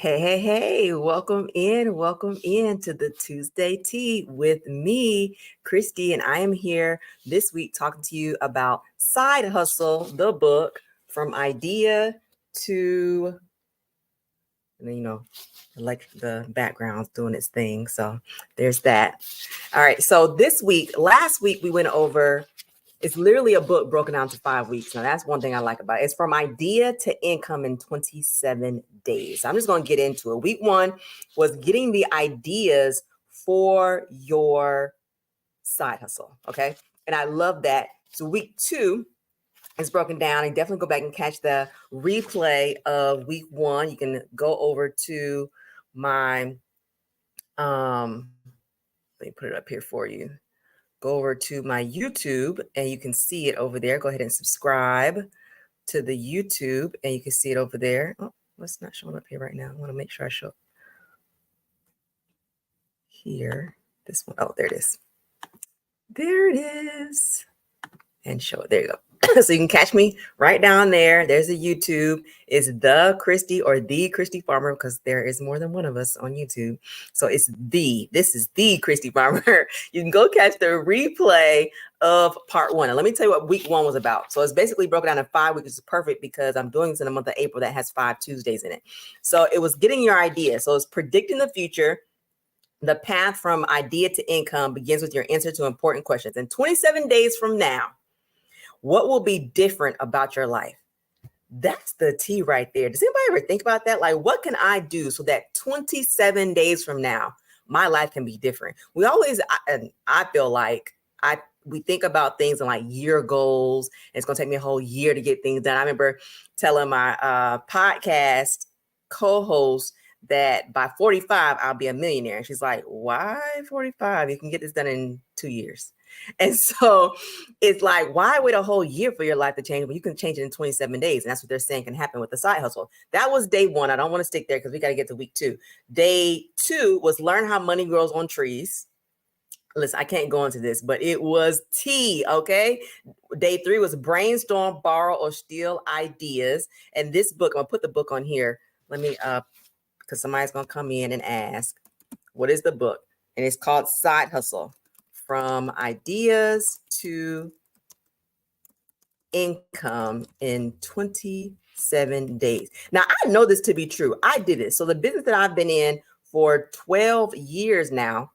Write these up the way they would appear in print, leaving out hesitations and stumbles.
Hey, welcome in to the Tuesday Tea with me, Christy, and I am here this week talking to you about Side Hustle, the book, from idea to, and then, like the background's doing its thing. So there's that. All right. So last week, we went over. It's literally a book broken down to 5 weeks. Now, that's one thing I like about it. It's from idea to income in 27 days. So I'm just going to get into it. Week 1 was getting the ideas for your side hustle. Okay. And I love that. So week 2 is broken down, and definitely go back and catch the replay of week 1. You can go over to my, let me put it up here for you. Go over to my YouTube and you can see it over there. Go ahead and subscribe to the YouTube and you can see it over there. Oh, it's not showing up here right now. I want to make sure I show here. This one. Oh, there it is. There it is. And show it. There you go. So you can catch me right down there. There's a YouTube. It's the Christy or the Christy Farmer, because there is more than one of us on YouTube. So this is the Christy Farmer. You can go catch the replay of part 1. And let me tell you what week 1 was about. So it's basically broken down in 5 weeks, which is perfect because I'm doing this in the month of April that has 5 Tuesdays in it. So it was getting your idea. So it's predicting the future. The path from idea to income begins with your answer to important questions. And 27 days from now, what will be different about your life? That's the tea right there. Does anybody ever think about that? Like, what can I do so that 27 days from now, my life can be different? We always, and I feel like we think about things in like year goals. And it's going to take me a whole year to get things done. I remember telling my podcast co-host that by 45, I'll be a millionaire. And she's like, why 45? You can get this done in 2 years. And so it's like, why wait a whole year for your life to change when you can change it in 27 days? And that's what they're saying can happen with the side hustle. That was day 1. I don't want to stick there because we got to get to week 2. Day 2 was learn how money grows on trees. Listen, I can't go into this, but it was tea, okay? Day 3 was brainstorm, borrow, or steal ideas. And this book, I'm going to put the book on here. Let me, because somebody's going to come in and ask, what is the book? And it's called Side Hustle. From ideas to income in 27 days. Now, I know this to be true. I did it. So the business that I've been in for 12 years now,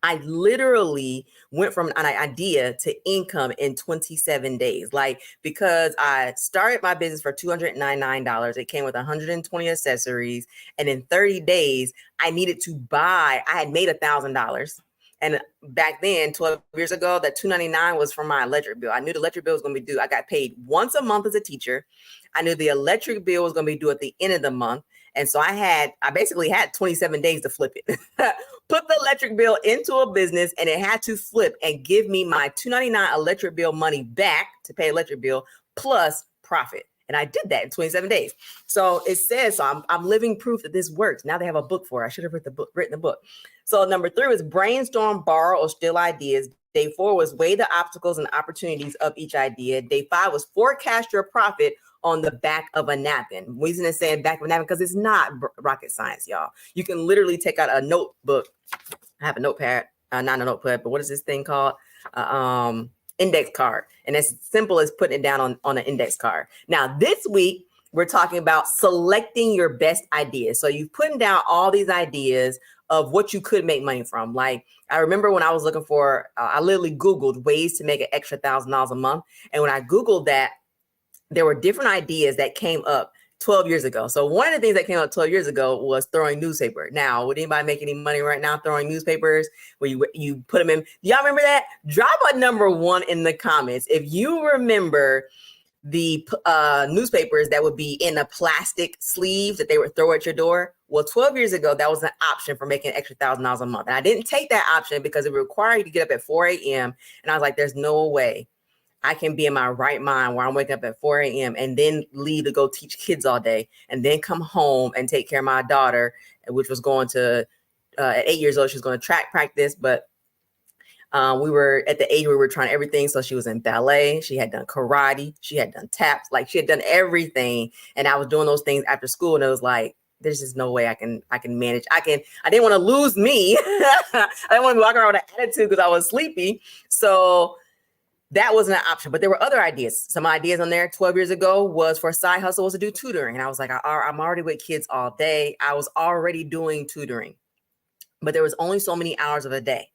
I literally went from an idea to income in 27 days. Like, because I started my business for $299. It came with 120 accessories. And in 30 days, I needed to buy, I had made $1,000. And back then, 12 years ago, that $299 was from my electric bill. I knew the electric bill was going to be due. I got paid once a month as a teacher. I knew the electric bill was going to be due at the end of the month. And so I basically had 27 days to flip it. Put the electric bill into a business, and it had to flip and give me my $299 electric bill money back to pay electric bill plus profit. And I did that in 27 days. So it says, so I'm living proof that this works. Now they have a book for it. I should have written the book. So number 3 was brainstorm, borrow, or steal ideas. Day 4 was weigh the obstacles and opportunities of each idea. Day 5 was forecast your profit on the back of a napkin. Reason is saying back of a napkin because it's not rocket science, y'all. You can literally take out a notebook. I have a notepad, not a notepad, but what is this thing called? Index card. And as simple as putting it down on an index card. Now, this week, we're talking about selecting your best ideas. So you've putting down all these ideas of what you could make money from. Like, I remember when I was looking for, I literally Googled ways to make an extra $1,000 a month. And when I Googled that, there were different ideas that came up 12 years ago. So one of the things that came up 12 years ago was throwing newspaper. Now, would anybody make any money right now throwing newspapers where you put them in? Y'all remember that? Drop a number 1 in the comments if you remember the newspapers that would be in a plastic sleeve that they would throw at your door. Well, 12 years ago, that was an option for making an extra $1,000 a month. And I didn't take that option because it required you to get up at 4 a.m. And I was like, there's no way I can be in my right mind where I'm waking up at 4 a.m. and then leave to go teach kids all day and then come home and take care of my daughter, which was going to, at 8 years old, she was going to track practice. But we were at the age where we were trying everything. So she was in ballet. She had done karate. She had done taps. Like, she had done everything. And I was doing those things after school. And it was like, there's just no way I can manage. I didn't want to lose me. I didn't want to walk around with an attitude because I was sleepy. So that wasn't an option, but there were other ideas. Some ideas on there 12 years ago was for a side hustle was to do tutoring. And I was like, I'm already with kids all day. I was already doing tutoring, but there was only so many hours of a day.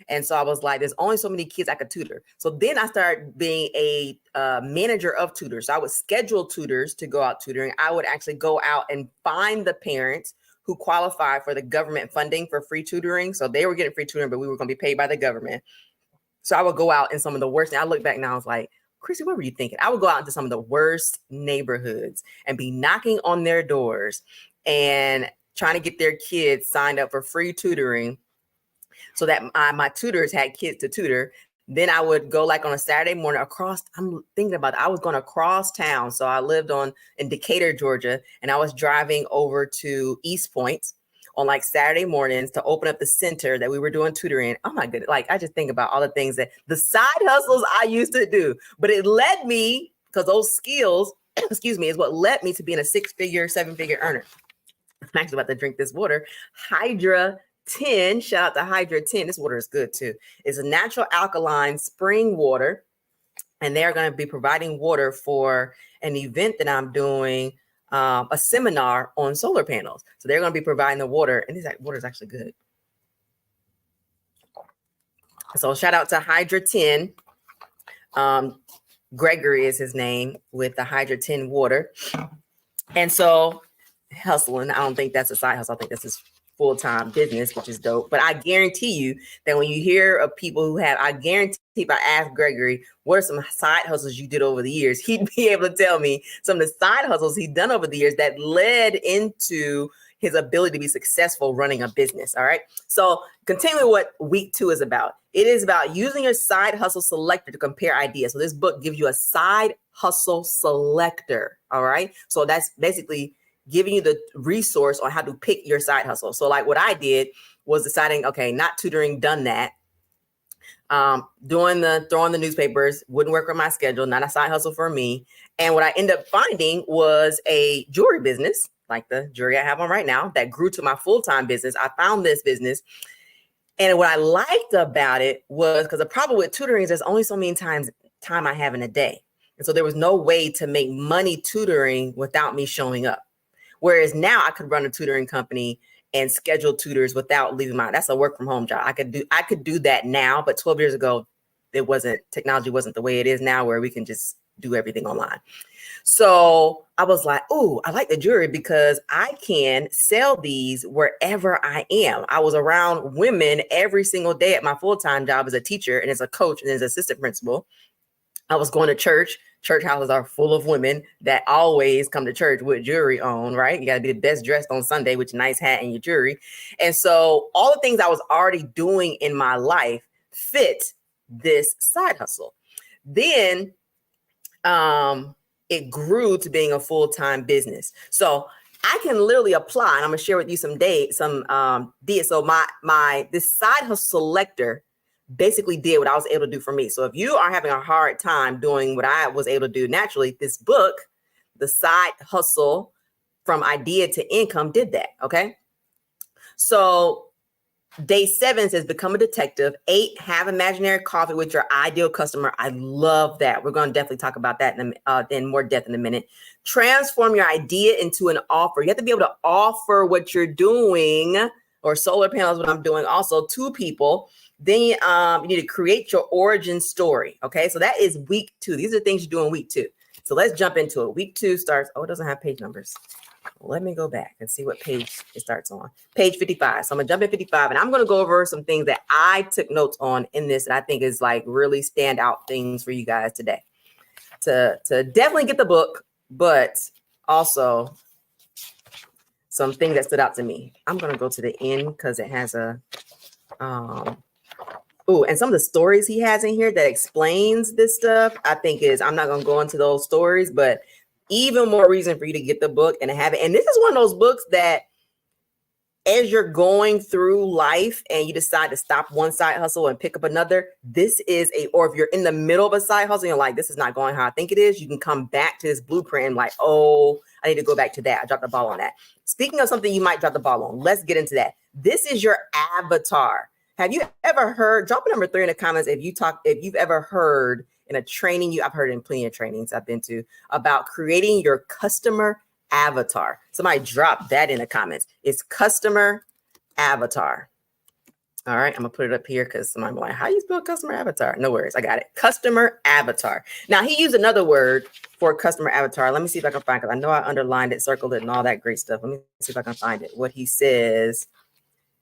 And so I was like, there's only so many kids I could tutor. So then I started being a manager of tutors. So I would schedule tutors to go out tutoring. I would actually go out and find the parents who qualify for the government funding for free tutoring. So they were getting free tutoring, but we were going to be paid by the government. So I would go out in some of the worst. And I look back now, I was like, Chrissy, what were you thinking? I would go out into some of the worst neighborhoods and be knocking on their doors and trying to get their kids signed up for free tutoring so that my tutors had kids to tutor. Then I would go like on a Saturday morning across, I'm thinking about it, I was going across town. So I lived in Decatur, Georgia, and I was driving over to East Point on like Saturday mornings to open up the center that we were doing tutoring. Oh my goodness. Like I just think about all the things that the side hustles I used to do, but it led me, because those skills, excuse me, is what led me to being a 6-figure, 7-figure earner. I'm actually about to drink this water. Hydra 10, shout out to Hydra 10. This water is good too. It's a natural alkaline spring water. And they're going to be providing water for an event that I'm doing, a seminar on solar panels. So they're going to be providing the water, and this water is actually good. So shout out to Hydra 10. Gregory is his name with the Hydra 10 water. And so hustling, I don't think that's a side hustle. I think that's his full-time business, which is dope. But I guarantee you that when you hear of people who have, I guarantee if I ask Gregory, what are some side hustles you did over the years, he'd be able to tell me some of the side hustles he's done over the years that led into his ability to be successful running a business. All right. So continuing what week 2 is about. It is about using your side hustle selector to compare ideas. So this book gives you a side hustle selector. All right. So that's basically giving you the resource on how to pick your side hustle. So like what I did was deciding, okay, not tutoring, done that. Throwing the newspapers wouldn't work with my schedule, not a side hustle for me. And what I ended up finding was a jewelry business, like the jewelry I have on right now, that grew to my full-time business. I found this business. And what I liked about it was, because the problem with tutoring is there's only so many time I have in a day. And so there was no way to make money tutoring without me showing up. Whereas now I could run a tutoring company and schedule tutors without leaving that's a work from home job. I could do that now, but 12 years ago, technology wasn't the way it is now, where we can just do everything online. So I was like, oh, I like the jewelry because I can sell these wherever I am. I was around women every single day at my full-time job as a teacher and as a coach and as assistant principal. I was going to church. Church houses are full of women that always come to church with jewelry on, right? You got to be the best dressed on Sunday with your nice hat and your jewelry. And so all the things I was already doing in my life fit this side hustle. Then it grew to being a full-time business. So I can literally apply, and I'm going to share with you some days. So this side hustle selector basically did what I was able to do for me. So if you are having a hard time doing what I was able to do naturally, this book, The Side Hustle from Idea to Income, did that. Okay. So day 7 says, become a detective. 8, have imaginary coffee with your ideal customer. I love that. We're going to definitely talk about that in more depth in a minute. Transform your idea into an offer. You have to be able to offer what you're doing, or solar panels, what I'm doing also, to people. Then you need to create your origin story. Okay, so that is week 2. These are things you do in week 2. So let's jump into it. Week 2 starts. Oh, it doesn't have page numbers. Let me go back and see what page it starts on. Page 55. So I'm gonna jump in 55, and I'm gonna go over some things that I took notes on in this that I think is like really standout things for you guys today. To definitely get the book, but also some things that stood out to me. I'm gonna go to the end because it has a and some of the stories he has in here that explains this stuff, I think I'm not going to go into those stories, but even more reason for you to get the book and have it. And this is one of those books that as you're going through life and you decide to stop one side hustle and pick up another, or if you're in the middle of a side hustle and you're like, this is not going how I think it is, you can come back to this blueprint and like, oh, I need to go back to that. I dropped the ball on that. Speaking of something you might drop the ball on, let's get into that. This is your avatar. Have you ever heard, drop number 3 in the comments if you've ever heard in a training, I've heard in plenty of trainings I've been to, about creating your customer avatar. Somebody drop that in the comments. It's customer avatar. All right, I'm gonna put it up here because somebody be like, how you spell customer avatar? No worries, I got it. Customer avatar. Now he used another word for customer avatar. Let me see if I can find it, because I know I underlined it, circled it, and all that great stuff. Let me see if I can find it. What he says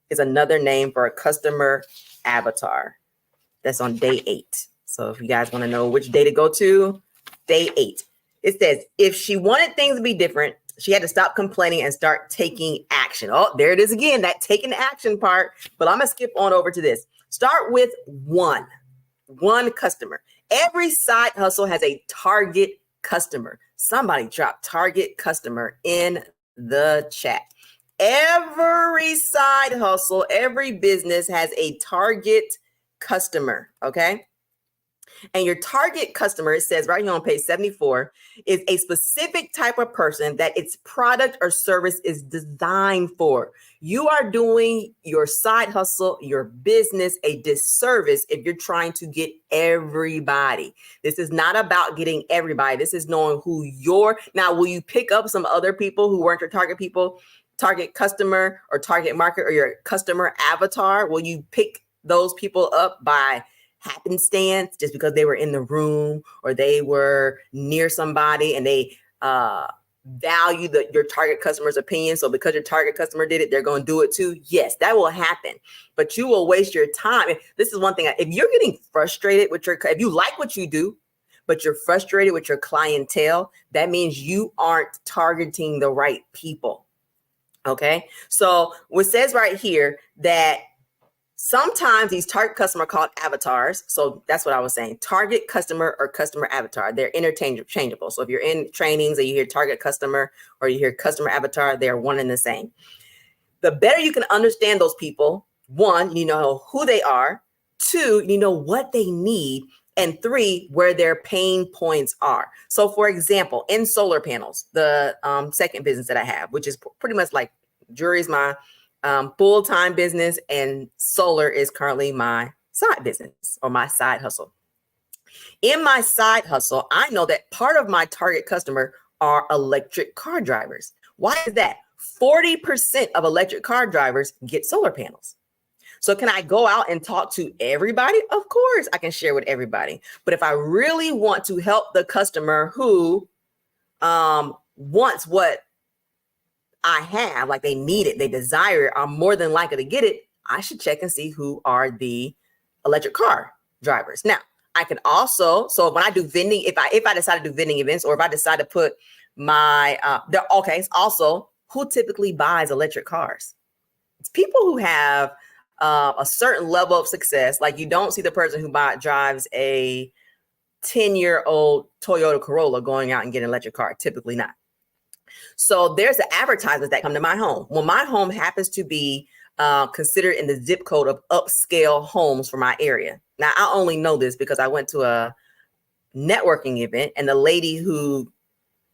is another name for a customer avatar. That's on day 8. So if you guys want to know which day to go to, day 8. It says, if she wanted things to be different, she had to stop complaining and start taking action. Oh, there it is again, that taking action part. But I'm going to skip on over to this. Start with one customer. Every side hustle has a target customer. Somebody drop target customer in the chat. Every side hustle, every business has a target customer, okay? And your target customer, it says right here on page 74, is a specific type of person that its product or service is designed for. You are doing your side hustle, your business, a disservice if you're trying to get everybody. This is not about getting everybody. This is knowing who now, will you pick up some other people who weren't your target customer or target market or your customer avatar? Will you pick those people up by happenstance just because they were in the room or they were near somebody and they value your target customer's opinion? So because your target customer did it, they're going to do it too. Yes, that will happen, but you will waste your time. This is one thing. If you're getting frustrated if you like what you do, but you're frustrated with your clientele, that means you aren't targeting the right people. Okay. So what says right here that sometimes these target customer are called avatars. So that's what I was saying. Target customer or customer avatar. They're interchangeable. So if you're in trainings and you hear target customer or you hear customer avatar, they're one and the same. The better you can understand those people, 1, you know who they are. 2, you know what they need. And 3, where their pain points are. So for example, in solar panels, the second business that I have, which is pretty much like jewelry is my full-time business, and solar is currently my side business or my side hustle. In my side hustle, I know that part of my target customer are electric car drivers. Why is that? 40% of electric car drivers get solar panels. So can I go out and talk to everybody? Of course, I can share with everybody. But if I really want to help the customer who wants what I have, like they need it, they desire it, I'm more than likely to get it, I should check and see who are the electric car drivers. Now, I can also, so when I do vending, if I decide to do vending events, or if I decide to put my, it's also who typically buys electric cars. It's people who have a certain level of success. Like you don't see the person who drives a 10-year-old Toyota Corolla going out and getting an electric car, typically not. So there's the advertisements that come to my home. Well, my home happens to be considered in the zip code of upscale homes for my area. Now, I only know this because I went to a networking event and the lady who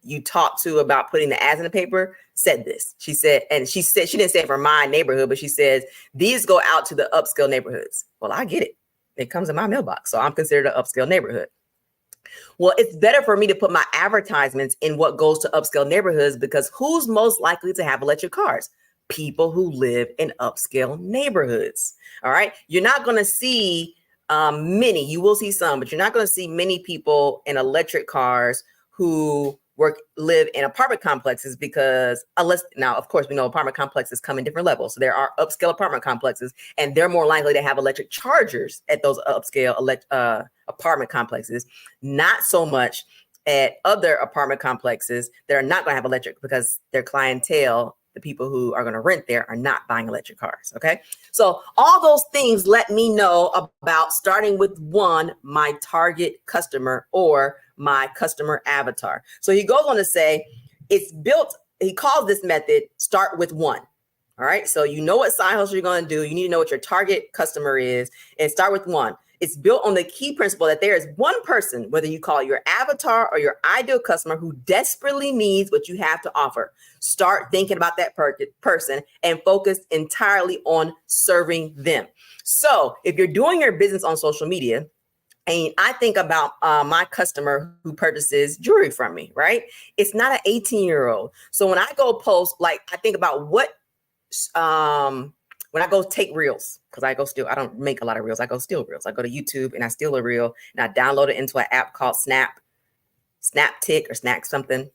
you talked to about putting the ads in the paper said this. She said she didn't say it for my neighborhood, but she says these go out to the upscale neighborhoods. Well, I get it. It comes in my mailbox. So I'm considered an upscale neighborhood. Well, it's better for me to put my advertisements in what goes to upscale neighborhoods, because who's most likely to have electric cars? People who live in upscale neighborhoods. All right. You're not going to see many. You will see some, but you're not going to see many people in electric cars who live in apartment complexes, because now, of course, we know apartment complexes come in different levels. So there are upscale apartment complexes, and they're more likely to have electric chargers at those upscale apartment complexes, not so much at other apartment complexes that are not going to have electric, because their clientele, the people who are going to rent there, are not buying electric cars. Okay. So all those things let me know about starting with my target customer or my customer avatar. So he goes on to say it's built, he calls this method start with 1. All All right. So you know what side hustle you're going to do. You need to know what your target customer is and start with one. It's built on the key principle that there is one person, whether you call it your avatar or your ideal customer, who desperately needs what you have to offer. Start thinking about that person and focus entirely on serving them. So if you're doing your business on social media, and I think about my customer who purchases jewelry from me, right? It's not an 18-year-old. So when I go post, like I think about what when I go take reels, because I don't make a lot of reels. I go steal reels. I go to YouTube and I steal a reel and I download it into an app called Snaptick or Snack something.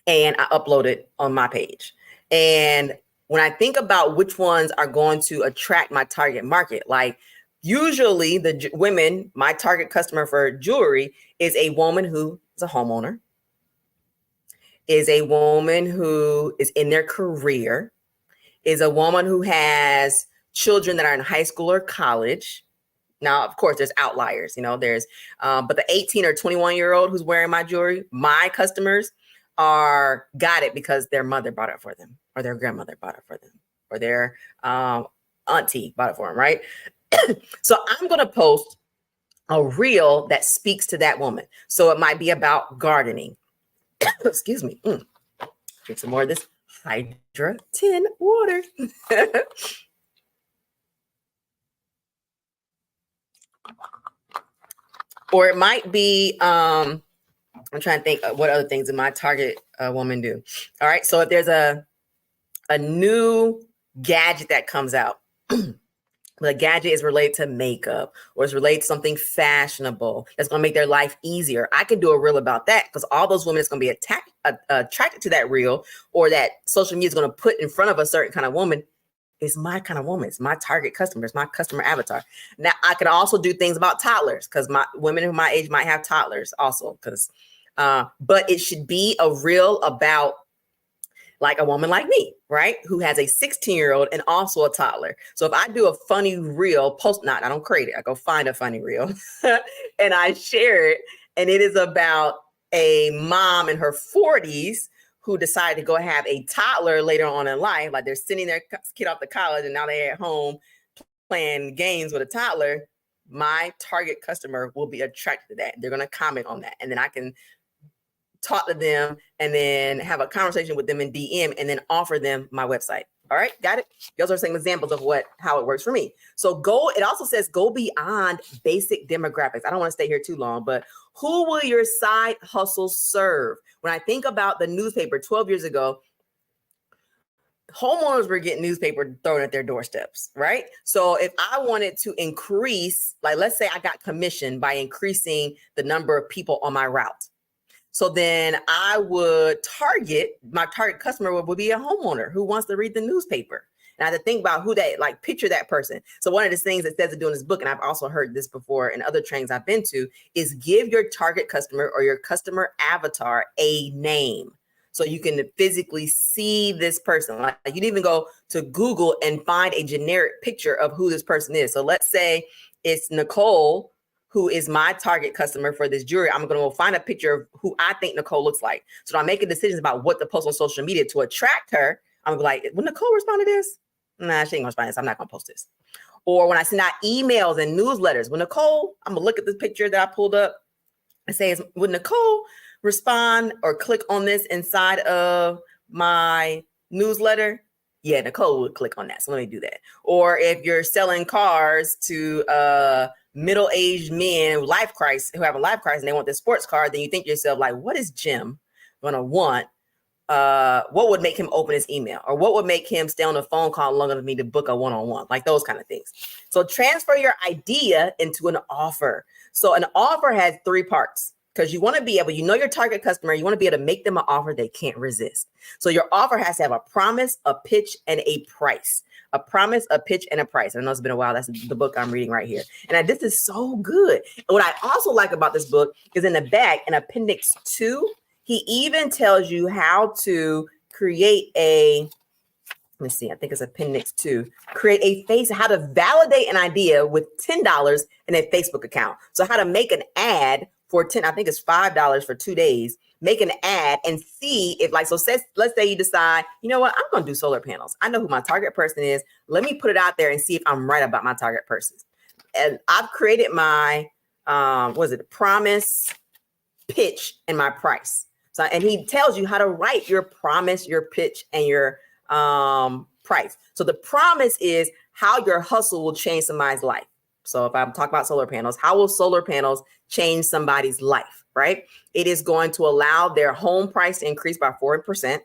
And I upload it on my page. And when I think about which ones are going to attract my target market, like usually the women, my target customer for jewelry is a woman who is a homeowner, is a woman who is in their career, is a woman who has children that are in high school or college. Now, of course, there's outliers, but the 18 or 21-year-old who's wearing my jewelry, my customers got it because their mother bought it for them, or their grandmother bought it for them, or their auntie bought it for them, right? So I'm going to post a reel that speaks to that woman. So it might be about gardening. Excuse me. Drink some more of this Hydra 10 water. Or it might be, I'm trying to think of what other things did my target woman do. All right. So if there's a new gadget that comes out, the gadget is related to makeup or is related to something fashionable that's going to make their life easier, I can do a reel about that, because all those women is going to be attracted to that reel, or that social media is going to put in front of a certain kind of woman. Is my kind of woman. It's my target customer. It's my customer avatar. Now, I can also do things about toddlers, because my women of my age might have toddlers also, but it should be a reel about like a woman like me, right? Who has a 16-year-old and also a toddler. So if I do a funny reel, I don't create it. I go find a funny reel and I share it. And it is about a mom in her 40s who decided to go have a toddler later on in life. Like they're sending their kid off to college and now they're at home playing games with a toddler. My target customer will be attracted to that. They're going to comment on that. And then I can talk to them and then have a conversation with them in DM and then offer them my website. All right, got it? Those are some examples of how it works for me. So it also says go beyond basic demographics. I don't want to stay here too long, but who will your side hustle serve? When I think about the newspaper 12 years ago, homeowners were getting newspaper thrown at their doorsteps, right? So if I wanted to increase, like let's say I got commissioned by increasing the number of people on my route. So then I would my target customer would be a homeowner who wants to read the newspaper. And I had to think about picture that person. So one of the things that says to do in this book, and I've also heard this before in other trainings I've been to, is give your target customer or your customer avatar a name. So you can physically see this person. Like you can even go to Google and find a generic picture of who this person is. So let's say it's Nicole, who is my target customer for this jewelry. I'm going to go find a picture of who I think Nicole looks like. So I'm making decisions about what to post on social media to attract her. I'm like, will Nicole respond to this? Nah, she ain't gonna respond to this. I'm not gonna post this. Or when I send out emails and newsletters, when Nicole, I'm gonna look at this picture that I pulled up and say, would Nicole respond or click on this inside of my newsletter? Yeah, Nicole would click on that. So let me do that. Or if you're selling cars to middle-aged men who have a life crisis and they want this sports car, then you think to yourself, like, what is Jim gonna want? What would make him open his email, or what would make him stay on the phone call long enough for me to book a one-on-one, like those kind of things. So transfer your idea into an offer. So an offer has three parts, because you want to be able, your target customer, you want to be able to make them an offer they can't resist. So your offer has to have a promise, a pitch, and a price. A promise, a pitch, and a price. I know it's been a while. That's the book I'm reading right here. And this is so good. And what I also like about this book is in the back, in Appendix 2, he even tells you how to create let me see, I think it's Appendix 2, how to validate an idea with $10 in a Facebook account. So how to make an ad for I think it's $5 for 2 days, make an ad and see if like, so let's say you decide, you know what, I'm going to do solar panels. I know who my target person is. Let me put it out there and see if I'm right about my target person. And I've created my, promise, pitch, and my price. So, and he tells you how to write your promise, your pitch, and your price. So the promise is how your hustle will change somebody's life. So if I'm talking about solar panels, how will solar panels change somebody's life, right? It is going to allow their home price to increase by 4%.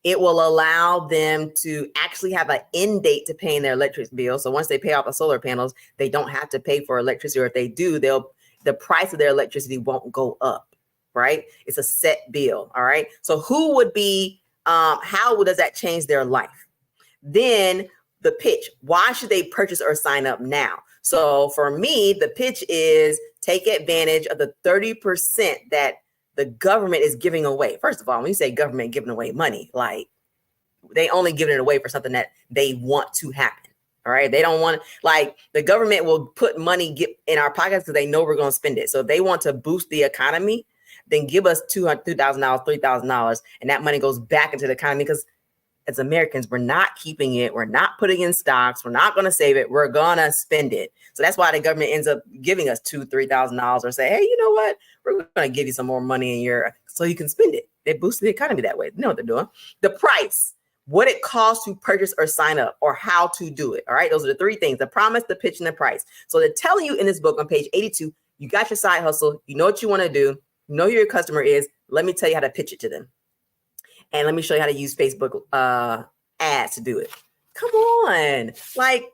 It will allow them to actually have an end date to paying their electric bill. So once they pay off the solar panels, they don't have to pay for electricity, or if they do, the price of their electricity won't go up, right? It's a set bill, all right? So who would be, how does that change their life? Then the pitch, why should they purchase or sign up now? So for me, the pitch is take advantage of the 30% that the government is giving away. First of all, when you say government giving away money, like they only giving it away for something that they want to happen. All right. They don't want, like, the government will put money in our pockets because they know we're going to spend it. So if they want to boost the economy, then give us $2,000, $3,000, and that money goes back into the economy, because as Americans, we're not keeping it. We're not putting in stocks. We're not going to save it. We're going to spend it. So that's why the government ends up giving us $2,000, $3,000, or say, hey, you know what? We're going to give you some more money so you can spend it. They boost the economy that way. They know what they're doing. The price, what it costs to purchase or sign up, or how to do it. All right. Those are the three things: the promise, the pitch, and the price. So they're telling you in this book on page 82, you got your side hustle. You know what you want to do. You know who your customer is. Let me tell you how to pitch it to them. And let me show you how to use Facebook ads to do it. Come on. Like,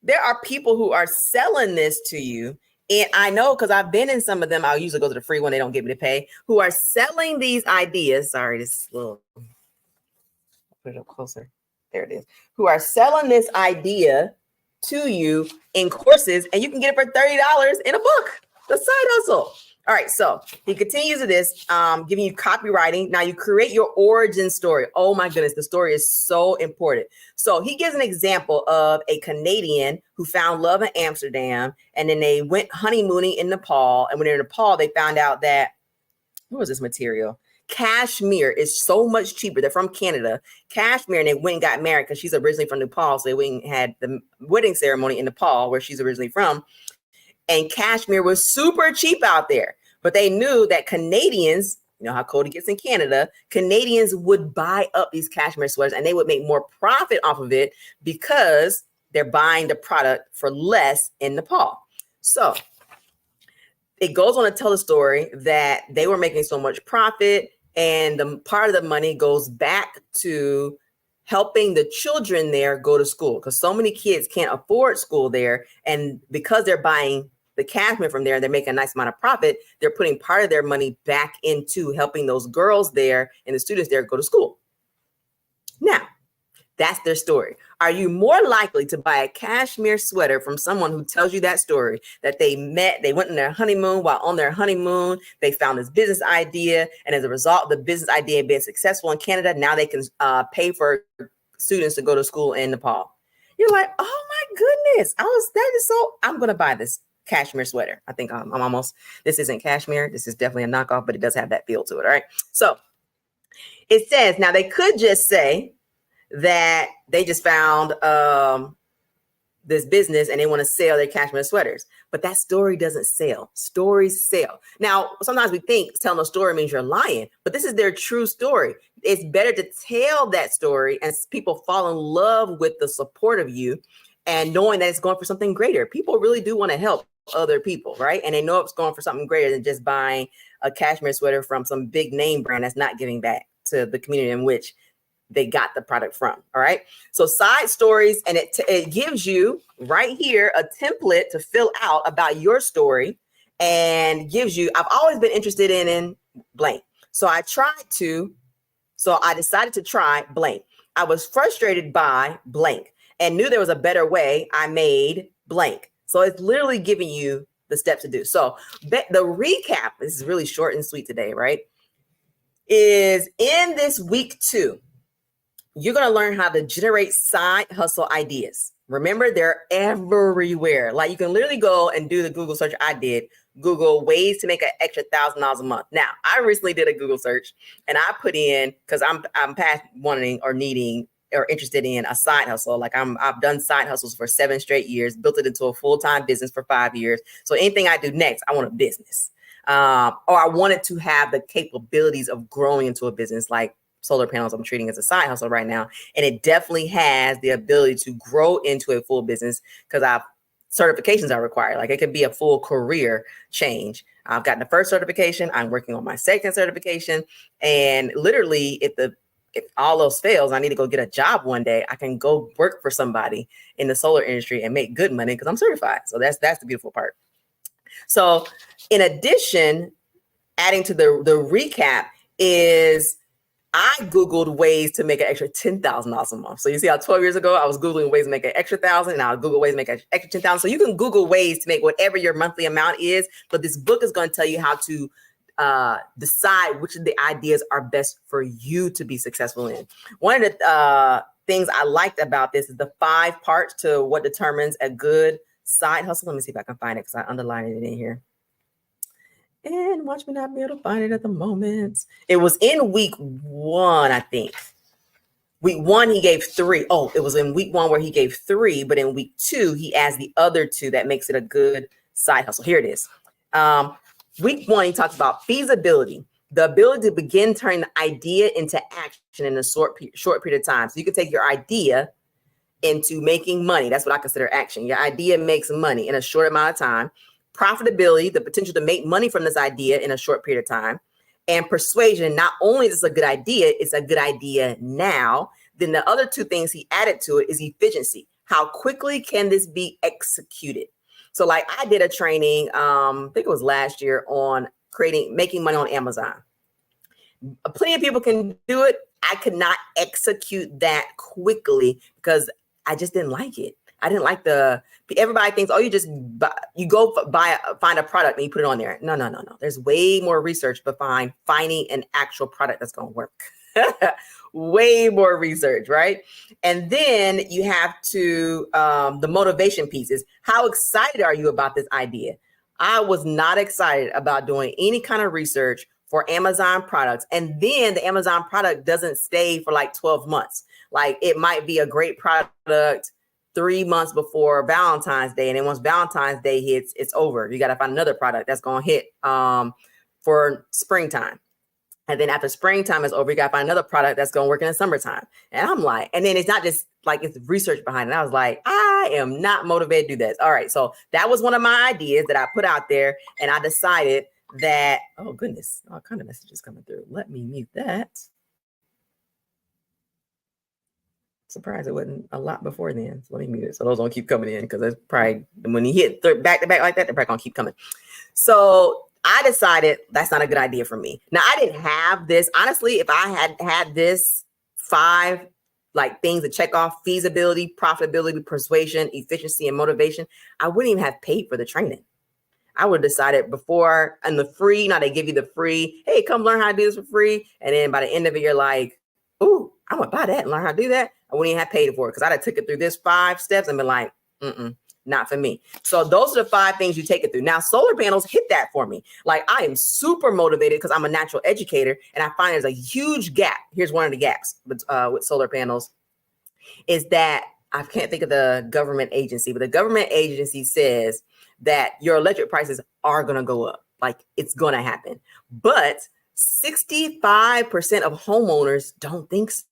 there are people who are selling this to you. And I know, because I've been in some of them. I'll usually go to the free one. They don't get me to pay. Who are selling these ideas. Sorry, this little, put it up closer. There it is. Who are selling this idea to you in courses. And you can get it for $30 in a book. The side hustle. All right, so he continues with this, giving you copywriting. Now you create your origin story. Oh my goodness, the story is so important. So he gives an example of a Canadian who found love in Amsterdam, and then they went honeymooning in Nepal. And when they're in Nepal, they found out that, what was this material? Cashmere is so much cheaper. They're from Canada. Cashmere, and they went and got married because she's originally from Nepal. So they went and had the wedding ceremony in Nepal, where she's originally from. And cashmere was super cheap out there. But they knew that Canadians, you know how cold it gets in Canada, Canadians would buy up these cashmere sweaters, and they would make more profit off of it because they're buying the product for less in Nepal. So it goes on to tell the story that they were making so much profit, and the part of the money goes back to helping the children there go to school, because so many kids can't afford school there. And because they're buying the cashmere from there and they're making a nice amount of profit, they're putting part of their money back into helping those girls there and the students there go to school. Now, that's their story. Are you more likely to buy a cashmere sweater from someone who tells you that story, that they went on their honeymoon, while on their honeymoon, they found this business idea, and as a result of the business idea being successful in Canada, now they can pay for students to go to school in Nepal? You're like, oh my goodness, I'm going to buy this cashmere sweater. I think I'm almost, this isn't cashmere. This is definitely a knockoff, but it does have that feel to it. All right. So it says, now they could just say that they just found this business and they want to sell their cashmere sweaters, but that story doesn't sell. Stories sell. Now, sometimes we think telling a story means you're lying, but this is their true story. It's better to tell that story and people fall in love with the support of you and knowing that it's going for something greater. People really do want to help other people, right? And they know it's going for something greater than just buying a cashmere sweater from some big name brand that's not giving back to the community in which they got the product from. All right. So side stories, and it gives you right here a template to fill out about your story, and gives you, I've always been interested in blank. So I decided to try blank. I was frustrated by blank and knew there was a better way. I made blank. So it's literally giving you the steps to do. So the recap, this is really short and sweet today, right? Is in this week 2, you're going to learn how to generate side hustle ideas. Remember, they're everywhere. Like you can literally go and do the Google search I did, Google ways to make an extra $1,000 a month. Now, I recently did a Google search and I put in, because I'm past wanting or needing or interested in a side hustle. Like I've done side hustles for 7 straight years, built it into a full-time business for 5 years. So anything I do next, I want a business. Or I wanted to have the capabilities of growing into a business like solar panels I'm treating as a side hustle right now. And it definitely has the ability to grow into a full business because certifications are required. Like it could be a full career change. I've gotten the first certification. I'm working on my second certification. And literally if all else fails, I need to go get a job one day. I can go work for somebody in the solar industry and make good money because I'm certified. So that's the beautiful part. So in addition, adding to the recap is I Googled ways to make an extra $10,000 a month. So you see how 12 years ago, I was Googling ways to make an extra 1,000 and I'll Google ways to make an extra 10,000. So you can Google ways to make whatever your monthly amount is, but this book is going to tell you how to decide which of the ideas are best for you to be successful in. One of the things I liked about this is the 5 parts to what determines a good side hustle. Let me see if I can find it because I underlined it in here. And watch me not be able to find it at the moment. It was in week 1, I think. Week 1, he gave 3. Oh, it was in week 1 where he gave 3, but in week 2, he adds the other 2 that makes it a good side hustle. Here it is. Week 1, he talks about feasibility, the ability to begin turning the idea into action in a short period of time. So you can take your idea into making money. That's what I consider action. Your idea makes money in a short amount of time. Profitability, the potential to make money from this idea in a short period of time. And persuasion, not only is this a good idea, it's a good idea now. Then the other 2 things he added to it is efficiency. How quickly can this be executed? So like I did a training, I think it was last year, on making money on Amazon. Plenty of people can do it. I could not execute that quickly because I just didn't like it. I didn't like everybody thinks, oh, you go find a product and you put it on there. No. There's way more research behind finding an actual product that's going to work. Way more research, right? And then you have to, the motivation piece is, how excited are you about this idea? I was not excited about doing any kind of research for Amazon products. And then the Amazon product doesn't stay for like 12 months. Like it might be a great product 3 months before Valentine's Day. And then once Valentine's Day hits, it's over. You got to find another product that's going to hit for springtime. And then after springtime is over, you got to find another product that's going to work in the summertime. And I'm like, and then it's not just like it's research behind it. I was like, I am not motivated to do this. All right. So that was one of my ideas that I put out there. And I decided that, oh goodness, all kind of messages coming through. Let me mute that. Surprised it wasn't a lot before then. So let me mute it. So those don't keep coming in because it's probably when you hit back to back like that, they're probably gonna keep coming. So I decided that's not a good idea for me. Now I didn't have this. Honestly, if I had this 5 like things to check off: feasibility, profitability, persuasion, efficiency, and motivation, I wouldn't even have paid for the training. I would have decided before, and the free, now they give you the free, hey, come learn how to do this for free. And then by the end of it, you're like, ooh, I'm gonna buy that and learn how to do that. I wouldn't even have paid for it because I'd have took it through this 5 steps and been like, not for me. So those are the 5 things you take it through. Now, solar panels hit that for me. Like I am super motivated because I'm a natural educator and I find there's a huge gap. Here's one of the gaps with solar panels is that I can't think of the government agency, but the government agency says that your electric prices are going to go up. Like it's going to happen. But 65% of homeowners don't think so.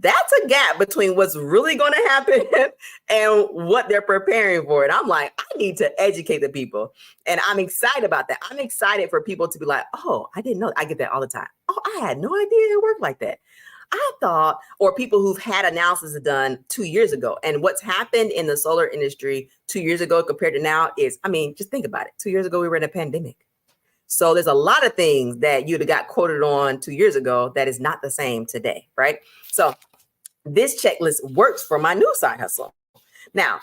That's a gap between what's really going to happen and what they're preparing for. And I'm like, I need to educate the people. And I'm excited about that. I'm excited for people to be like, oh, I didn't know. I get that all the time. Oh, I had no idea it worked like that. I thought, or people who've had analysis done 2 years ago. And what's happened in the solar industry 2 years ago compared to now is, I mean, just think about it. 2 years ago, we were in a pandemic. So there's a lot of things that you'd have got quoted on 2 years ago that is not the same today, right? So this checklist works for my new side hustle. Now,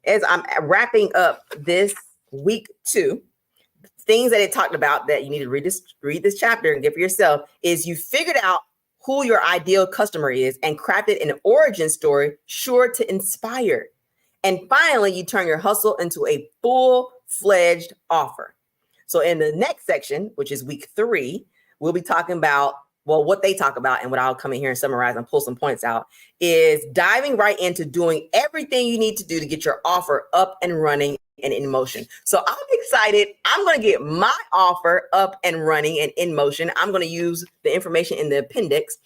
as I'm wrapping up this week 2, things that it talked about that you need to read this chapter and get for yourself is you figured out who your ideal customer is, and crafted an origin story sure to inspire. And finally, you turn your hustle into a full-fledged offer. So in the next section, which is week 3, we'll be talking about, well, what they talk about, and what I'll come in here and summarize and pull some points out, is diving right into doing everything you need to do to get your offer up and running and in motion. So I'm excited. I'm going to get my offer up and running and in motion. I'm going to use the information in the appendix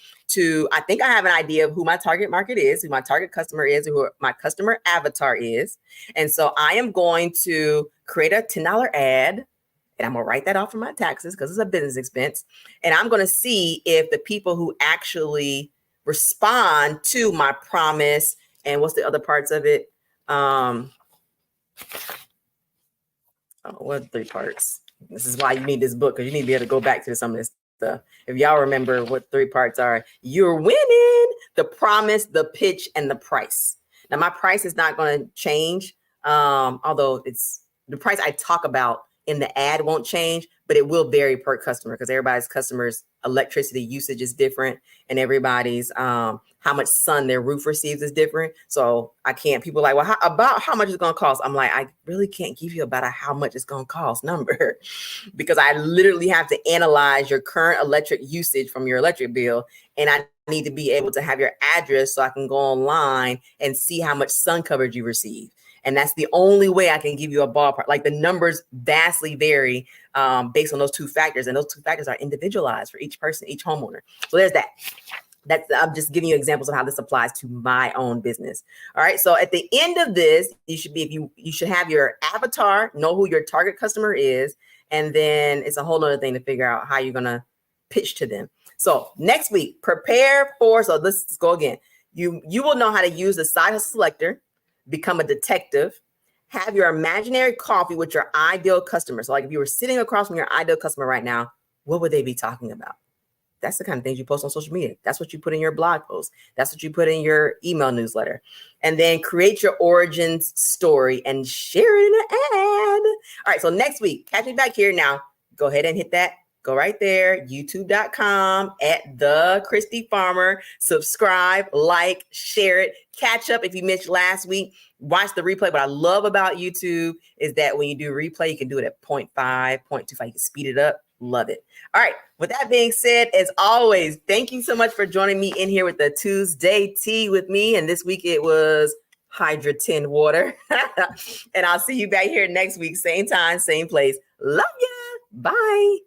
I think I have an idea of who my target market is, who my target customer is, who my customer avatar is. And so I am going to create a $10 ad, and I'm going to write that off for my taxes because it's a business expense. And I'm going to see if the people who actually respond to my promise, and what's the other parts of it? What 3 parts? This is why you need this book, because you need to be able to go back to some of this stuff. If y'all remember what 3 parts are, you're winning: the promise, the pitch, and the price. Now, my price is not going to change, although it's the price I talk about in the ad won't change, but it will vary per customer because everybody's customers' electricity usage is different, and everybody's how much sun their roof receives is different. So I can't, people are like, well, about how much it's going to cost? I'm like, I really can't give you about a how much it's going to cost number because I literally have to analyze your current electric usage from your electric bill. And I need to be able to have your address so I can go online and see how much sun coverage you receive. And that's the only way I can give you a ballpark. Like, the numbers vastly vary based on those 2 factors. And those 2 factors are individualized for each person, each homeowner. So there's that. I'm just giving you examples of how this applies to my own business. All right. So at the end of this, you should have your avatar, know who your target customer is. And then it's a whole nother thing to figure out how you're going to pitch to them. So next week, prepare for, so let's go again. You will know how to use the side hustle selector, become a detective, have your imaginary coffee with your ideal customer. So like if you were sitting across from your ideal customer right now, what would they be talking about? That's the kind of things you post on social media. That's what you put in your blog post. That's what you put in your email newsletter. And then create your origins story and share it in an ad. All right, so next week, catch me back here. Now, go ahead and hit that. Go right there, youtube.com/the-Christy-Farmer. Subscribe, like, share it. Catch up if you missed last week. Watch the replay. What I love about YouTube is that when you do replay, you can do it at 0.5, 0.25. You can speed it up. Love it. All right. With that being said, as always, thank you so much for joining me in here with the Tuesday tea with me. And this week it was Hydra 10 water. And I'll see you back here next week. Same time, same place. Love ya. Bye.